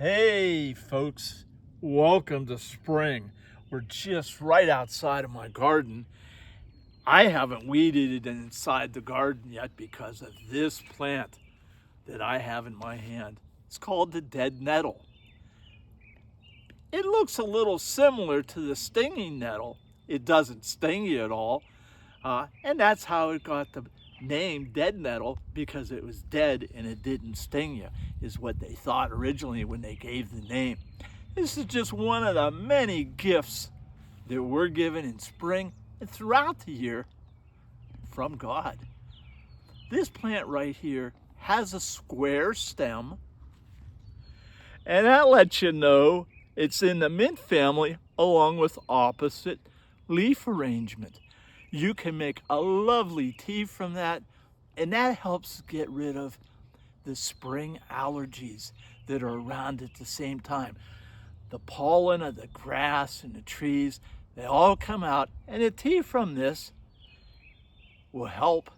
Hey folks, welcome to spring. We're just right outside of my garden. I haven't weeded it inside the garden yet because of this plant that I have in my hand. It's called the dead nettle. It looks a little similar to the stinging nettle. It doesn't sting you at all. And that's how it got the name dead nettle, because it was dead and it didn't sting you, is what they thought originally when they gave the name. This is just one of the many gifts that we're given in spring and throughout the year from God. This plant right here has a square stem, and that lets you know it's in the mint family along with opposite leaf arrangement. You can make a lovely tea from that, and that helps get rid of the spring allergies that are around at the same time. The pollen of the grass and the trees, they all come out, and a tea from this will help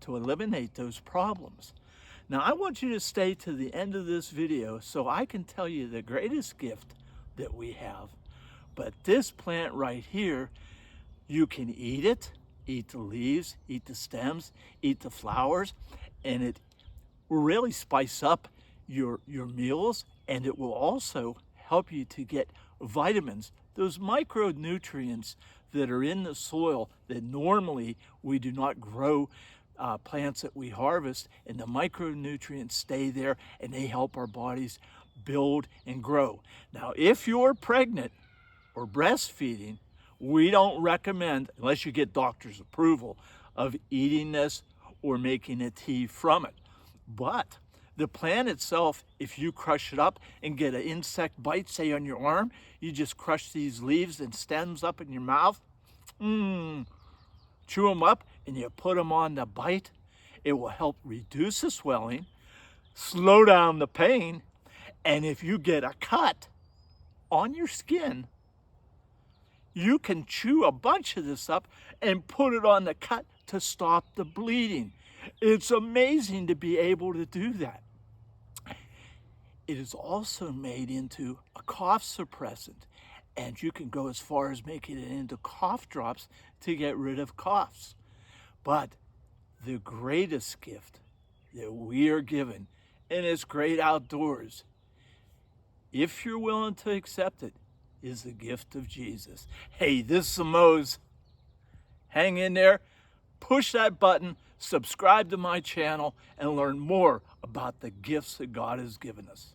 to eliminate those problems. Now, I want you to stay to the end of this video so I can tell you the greatest gift that we have. But this plant right here, you can eat it, eat the leaves, eat the stems, eat the flowers, and it will really spice up your meals, and it will also help you to get vitamins, those micronutrients that are in the soil that normally we do not grow plants that we harvest, and the micronutrients stay there and they help our bodies build and grow. Now, if you're pregnant or breastfeeding, we don't recommend, unless you get doctor's approval, of eating this or making a tea from it. But the plant itself, if you crush it up and get an insect bite, say on your arm, you just crush these leaves and stems up in your mouth, chew them up, and you put them on the bite. It will help reduce the swelling, slow down the pain, and if you get a cut on your skin, you can chew a bunch of this up and put it on the cut to stop the bleeding. It's amazing to be able to do that. It is also made into a cough suppressant, and you can go as far as making it into cough drops to get rid of coughs. But the greatest gift that we are given in this great outdoors, if you're willing to accept it, is the gift of Jesus. Hey, this is Mose. Hang in there, push that button, subscribe to my channel, and learn more about the gifts that God has given us.